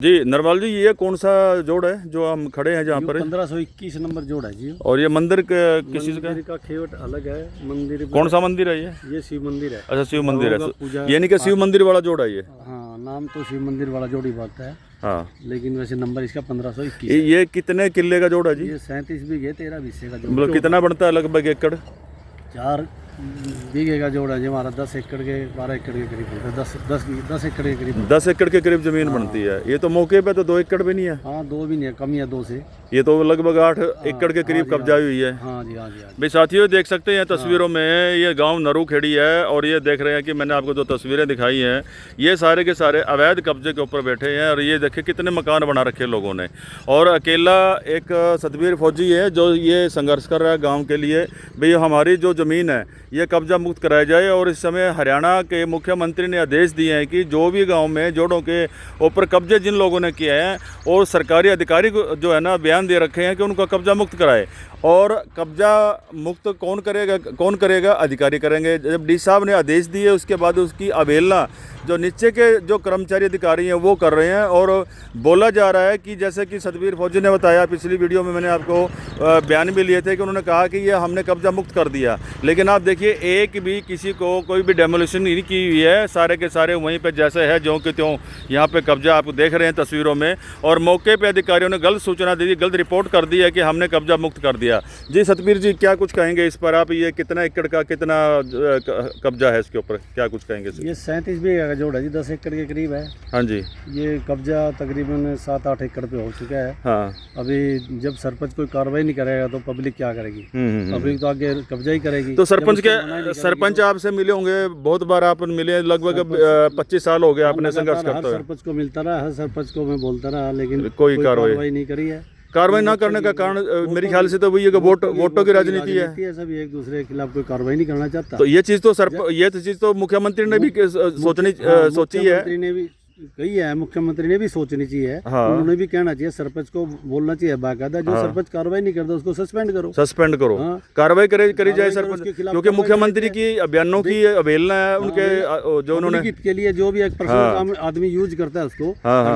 जी नरवाल जी, ये कौन सा जोड़ है जो हम खड़े हैं जहाँ पर? 1521 नंबर जोड़ है जी। और ये मंदिर किस चीज़ का? मंदिर का खेवट अलग है। मंदिर कौन सा मंदिर है ये? शिव मंदिर है। अच्छा, शिव मंदिर है। पूजा यानी कि शिव मंदिर वाला जोड़ है ये? हाँ, नाम तो शिव मंदिर वाला जोड़ ही बात है। हाँ, लेकिन वैसे नंबर इसका 1521 ये कितने किले का जोड़ है जी? ये 37 बीघे 13 बीघे का जोड़। मतलब कितना बनता है लगभग एकड़? 4 बीघे का जोड़ है जी हमारा। 10 एकड़ के 12 एकड़ के करीब बनता है। 10 एकड़ के करीब। 10 एकड़ के करीब जमीन बनती है। ये तो मौके पे तो 2 एकड़ भी नहीं है। हाँ, 2 भी नहीं है, कम ही है 2 से। ये तो लगभग 8 एकड़ के करीब कब्जा हुई है। हाँ जी, हाँ जी, हाँ जी। भाई साथियों, देख सकते हैं तस्वीरों में ये गांव नरूखेड़ी है। और ये देख रहे हैं कि मैंने आपको जो तस्वीरें दिखाई हैं, ये सारे के सारे अवैध कब्जे के ऊपर बैठे हैं। और ये देखिए कितने मकान बना रखे लोगों ने। और अकेला एक सतबीर फौजी है जो ये संघर्ष कर रहा है गाँव के लिए, भाई हमारी जो ज़मीन है ये कब्जा मुक्त कराया जाए। और इस समय हरियाणा के मुख्यमंत्री ने आदेश दिए हैं कि जो भी गांव में जोड़ों के ऊपर कब्जे जिन लोगों ने किए हैं, और सरकारी अधिकारी को जो है ना बयान दे रखे हैं कि उनका कब्जा मुक्त कराए। और कब्जा मुक्त कौन करेगा? अधिकारी करेंगे। जब डी साहब ने आदेश दिए उसके बाद उसकी अवहेलना जो नीचे के जो कर्मचारी अधिकारी हैं वो कर रहे हैं। और बोला जा रहा है कि जैसे कि सतबीर फौजी ने बताया, पिछली वीडियो में मैंने आपको बयान भी लिए थे कि उन्होंने कहा कि ये हमने कब्जा मुक्त कर दिया। लेकिन आप देखिए, एक भी किसी को कोई भी डेमोलिशन नहीं की हुई है। सारे के सारे वहीं पे जैसे है ज्यों के त्यों यहाँ पे कब्जा आप देख रहे हैं तस्वीरों में। और मौके पे अधिकारियों ने गलत सूचना दे दी, गलत रिपोर्ट कर दी है कि हमने कब्जा मुक्त कर दिया। जी सतबीर जी, क्या कुछ कहेंगे इस पर आप? ये कितना एकड़ का कितना कब्जा है इसके ऊपर, क्या कुछ कहेंगे? ये 37 बीघे का जोड़ है जी, 10 एकड़ के करीब है। हाँ जी। ये कब्जा तकरीबन 7-8 एकड़ पे हो चुका है। हाँ। अभी जब सरपंच कोई कार्रवाई नहीं करेगा तो पब्लिक क्या करेगी? पब्लिक तो आगे कब्जा ही करेगी। तो सरपंच आपसे मिले होंगे बहुत बार, आप मिले, लगभग 25 साल हो गए आपने संघर्ष करते हुए। सरपंच को मिलता रहा, हर सरपंच को मैं बोलता रहा, लेकिन कोई कार्रवाई नहीं करी है। कार्रवाई ना करने का कारण मेरे ख्याल से तो वही है कि वोटों की राजनीति है। सब एक दूसरे के खिलाफ कोई कार्रवाई नहीं करना चाहता। तो ये चीज तो मुख्यमंत्री ने भी सोची है। कही है, मुख्यमंत्री ने भी सोचनी चाहिए। हाँ। उन्होंने भी कहना चाहिए, सरपंच को बोलना चाहिए बाकायदा, जो सरपंच कार्रवाई नहीं करता उसको सस्पेंड करो। हाँ। कार्रवाई करी जाए सरपंच, क्योंकि मुख्यमंत्री की बयानों की अवहेलना है उनके जो उन्होंने हित के लिए जो भी एक पर्सनल आदमी यूज करता है उसको।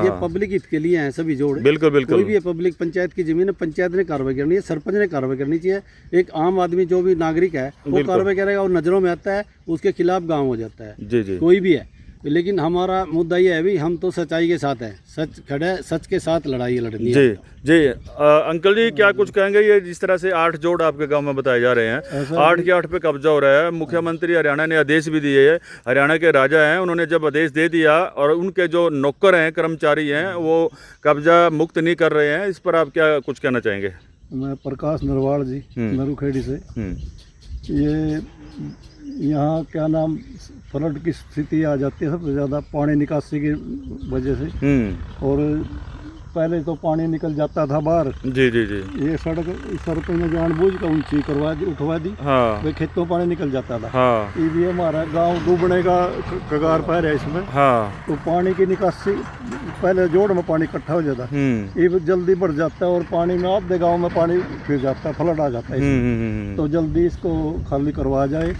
ये पब्लिक हित के लिए है सभी जोड़। बिल्कुल कोई भी पब्लिक, पंचायत की जमीन है, पंचायत ने कार्रवाई करनी है, सरपंच ने कार्रवाई करनी चाहिए। एक आम आदमी जो भी नागरिक है वो कार्रवाई करेगा और नजरों में आता है, उसके खिलाफ गाँव हो जाता है। जी। कोई भी है। लेकिन हमारा मुद्दा ये है भी, हम तो सच्चाई के साथ हैं, सच खड़े, सच के साथ लड़ाई लड़नी है। जी। अंकल जी, क्या कुछ कहेंगे? ये जिस तरह से 8 जोड़ आपके गांव में बताए जा रहे हैं, 8 के 8 पे कब्जा हो रहा है। मुख्यमंत्री हरियाणा ने आदेश भी दिए है, हरियाणा के राजा हैं, उन्होंने जब आदेश दे दिया और उनके जो नौकर हैं, कर्मचारी हैं, वो कब्जा मुक्त नहीं कर रहे हैं, इस पर आप क्या कुछ कहना चाहेंगे? मैं प्रकाश नरवाल जी, नरूखेड़ी से। ये यहाँ क्या नाम, फ्लड की स्थिति आ जाती है सबसे ज़्यादा पानी निकासी की वजह से। और पहले तो पानी निकल जाता था बाहर। जी। ये सड़क ने जानबूझ कर ऊंची उठवा दी। हाँ। वे खेतों पानी निकल जाता था। हाँ। ये भी हमारा गांव डूबने का कगार पर है इसमें। हाँ। तो पानी की निकासी, पहले जोड़ में पानी इकट्ठा हो जाता, ये जल्दी बढ़ जाता है और पानी में आधे गाँव में पानी फिर जाता है, फ्लड आ जाता है। तो जल्दी इसको खाली करवा जाए।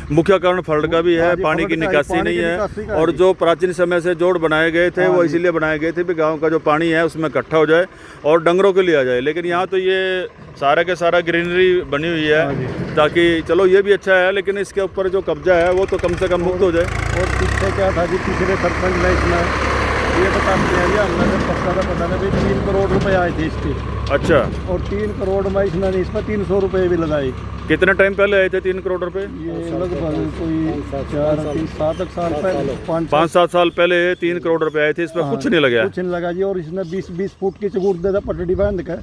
मुख्य कारण फ्लड का भी है, पानी की निकासी नहीं है। और जो प्राचीन समय से जोड़ बनाए गए थे वो इसीलिए बनाए गए थे कि गांव का जो पानी है उसमें इकट्ठा हो जाए और डंगरों के लिए आ जाए। लेकिन यहाँ तो ये सारा के सारा ग्रीनरी बनी हुई है, ताकि चलो ये भी अच्छा है, लेकिन इसके ऊपर जो कब्जा है वो तो कम से कम मुक्त हो जाए। और पीछे क्या था जी, पिछले सरपंच ने इसमें ये बताते हैं, हमने पता नहीं, 3 करोड़ रुपए आए थे इसके। अच्छा। और 3 करोड़ में इसने इसमें 300 रुपए भी लगाए। कितने टाइम पहले आए थे 3 करोड़ रुपए? ये लगभग कोई 7 साल पहले, 5-7 साल पहले 3 करोड़ रुपए आए थे। इसमें कुछ नहीं लगा, कुछ नहीं लगा जी। और इसने 20 फुट की चबूट दे पटड़ी बांध कर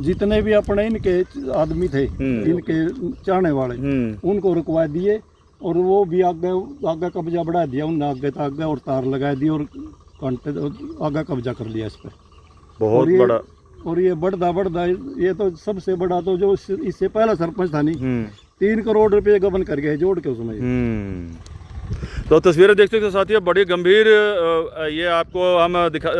जितने भी अपने इनके आदमी थे, इनके चाहने वाले, उनको रुकवा दिए। और वो भी आगे कब्जा बढ़ा दिया उन्होंने, आगे तक आगे और तार लगा दी और आगे कब्जा कर लिया इस पर बहुत बड़ा। और ये बढ़ता ये तो सबसे बड़ा तो जो इससे पहला सरपंच था नहीं, 3 करोड़ रुपए गबन कर गए जोड़ के उसमें। तो तस्वीरें देख सकते हो साथियों, बड़ी गंभीर ये आपको हम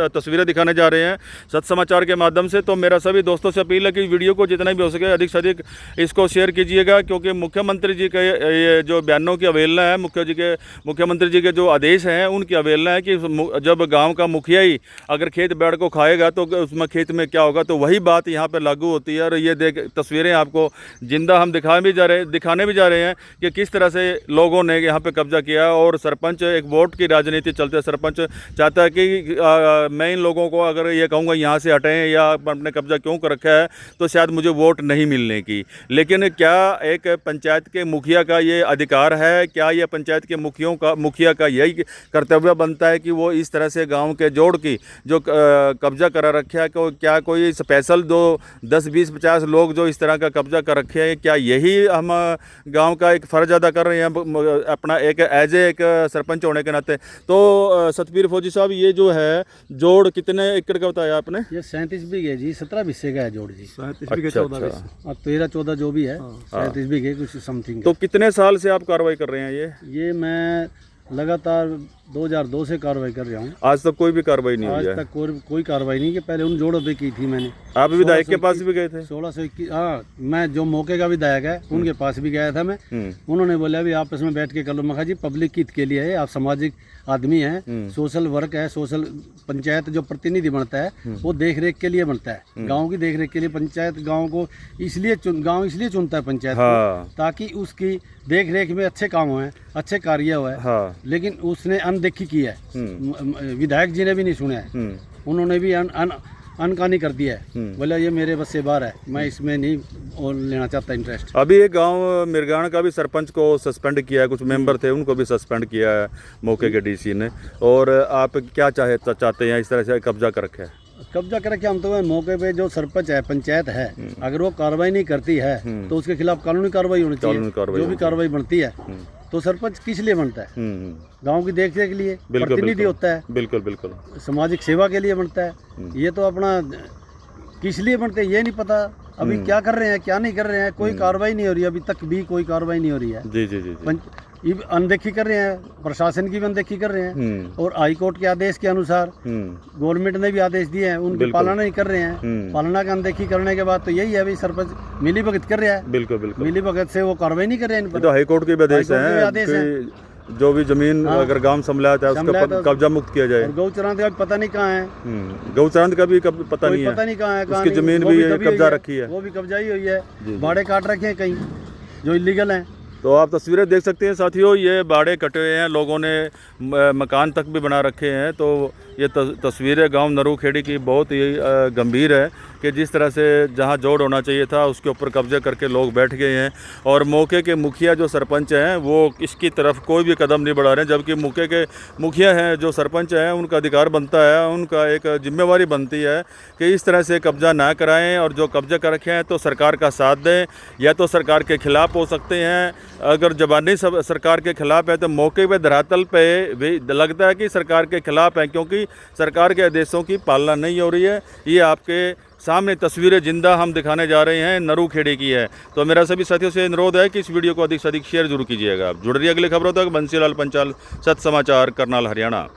तस्वीरें दिखाने जा रहे हैं सच समाचार के माध्यम से। तो मेरा सभी दोस्तों से अपील है कि वीडियो को जितना भी हो सके अधिक से अधिक इसको शेयर कीजिएगा, क्योंकि मुख्यमंत्री जी के ये जो बयानों की अवहेलना है, मुख्यमंत्री जी के जो आदेश हैं उनकी अवहेलना है कि जब गाँव का मुखिया ही अगर खेत बैठ को खाएगा तो उसमें खेत में क्या होगा, तो वही बात यहाँ पर लागू होती है। और ये तस्वीरें आपको जिंदा हम दिखाने भी जा रहे हैं कि किस तरह से लोगों ने यहाँ पे कब्जा किया। और सरपंच एक वोट की राजनीति चलते सरपंच चाहता है कि मैं इन लोगों को अगर ये कहूँगा यहाँ से हटें या अपने कब्जा क्यों कर रखा है तो शायद मुझे वोट नहीं मिलने की। लेकिन क्या एक पंचायत के मुखिया का ये अधिकार है? क्या ये पंचायत के मुखिया का यही कर्तव्य बनता है कि वो इस तरह से गाँव के जोड़ की जो कब्जा करा रखा है, क्या कोई स्पेशल 10, 20, 50 लोग जो इस तरह का कब्जा कर रखे हैं, क्या यही हम गाँव का एक फ़र्ज अदा कर रहे हैं अपना एक एज एक सरपंच होने के नाते? तो सतबीर फौजी साहब, ये जो है जोड़ कितने एकड़ का बताया आपने? ये 37 बीघे जी, 17 हिस्से का है जोड़ जी। 37 बीघे 14 और 13-14 जो भी है 37 बीघे कुछ समथिंग। तो कितने साल से आप कार्रवाई कर रहे हैं? ये मैं लगातार 2002 से कार्रवाई कर रहा हूँ। आज तक कोई भी कार्रवाई नहीं हुई है? आज तक कोई कार्रवाई नहीं। कि पहले उन जोड़ों पे की थी मैंने। आप विधायक के पास भी गए थे? 1621, हाँ, मैं जो मौके का विधायक है उनके पास भी गया था मैं। उन्होंने बोला अभी आपस में बैठ के कर लो। मैं कहा जी पब्लिक हित के लिए है, आप सामाजिक आदमी हैं, सोशल वर्क है, सोशल पंचायत जो प्रतिनिधि बनता है वो देख रेख के लिए बनता है, गाँव की देख रेख के लिए। पंचायत गाँव को इसलिए चुनता है पंचायत को, ताकि उसकी देख रेख में अच्छे काम हुए, अच्छे कार्य हुए। लेकिन उसने अनदेखी की है, विधायक जी ने भी नहीं सुना है, उन्होंने भी अनकानी कर दिया है। बोला ये मेरे बस से बाहर है, मैं इसमें नहीं लेना चाहता इंटरेस्ट। अभी एक गांव मिर्गान का भी सरपंच को सस्पेंड किया है, कुछ मेंबर थे उनको भी सस्पेंड किया है मौके के डीसी ने। और आप क्या चाहते हैं? इस तरह से कब्जा कर रखा है? कब्जा कर रखे हम तो मौके पे जो सरपंच है, पंचायत है, अगर वो कार्रवाई नहीं करती है तो उसके खिलाफ कानूनी कार्रवाई होनी चाहिए। जो भी कार्रवाई बनती है तो सरपंच किस लिए बनता है? गांव की देख रेख के लिए प्रतिनिधि होता है। बिल्कुल बिल्कुल। सामाजिक सेवा के लिए बनता है। ये तो अपना किस लिए बनते हैं ये नहीं पता। अभी क्या कर रहे हैं क्या नहीं कर रहे हैं, कोई कार्रवाई नहीं हो रही, अभी तक भी कोई कार्रवाई नहीं हो रही है। जी जी जी, ये अनदेखी कर रहे हैं, प्रशासन की भी अनदेखी कर रहे हैं। और हाई कोर्ट के आदेश के अनुसार गवर्नमेंट ने भी आदेश दिए हैं, उनकी पालना नहीं कर रहे हैं। पालना की अनदेखी करने के बाद तो यही है, अभी सरपंच मिली भगत कर रहा है। बिल्कुल बिल्कुल। मिली भगत से वो कार्रवाई नहीं कर रहे हैं। तो हाई कोर्ट के आदेश है जो भी जमीन अगर गांव संभलाता है उसका कब्जा मुक्त किया जाए। गौचरांत का पता नहीं कहाँ है, गौचरांत का भी पता नहीं कहाँ है, उसकी जमीन भी कब्जा रखी है, वो भी कब्जा ही हुई है। बाड़े काट रखे हैं कहीं जो इलीगल हैं। तो आप तस्वीरें देख सकते हैं साथियों, ये बाड़े कटे हुए हैं, लोगों ने मकान तक भी बना रखे हैं। तो ये तस्वीरें गांव नरूखेड़ी की बहुत ही गंभीर है कि जिस तरह से जहां जोड़ होना चाहिए था उसके ऊपर कब्जे करके लोग बैठ गए हैं। और मौके के मुखिया जो सरपंच हैं वो इसकी तरफ कोई भी कदम नहीं बढ़ा रहे हैं, जबकि मौके के मुखिया हैं जो सरपंच हैं उनका अधिकार बनता है, उनका एक जिम्मेवारी बनती है कि इस तरह से कब्जा ना कराएं। और जो कब्जे कर रखे हैं तो सरकार का साथ दें, या तो सरकार के खिलाफ हो सकते हैं। अगर जबानी सरकार के खिलाफ है तो मौके पे धरातल पे भी लगता है कि सरकार के खिलाफ है, क्योंकि सरकार के आदेशों की पालना नहीं हो रही है। ये आपके सामने तस्वीरें जिंदा हम दिखाने जा रहे हैं, नरूखेड़ी की है। तो मेरा सभी साथियों से अनुरोध है कि इस वीडियो को अधिक से अधिक शेयर जरूर कीजिएगा। जुड़ रही अगली खबरों तक। बंसीलाल पंचाल, सच समाचार, करनाल, हरियाणा।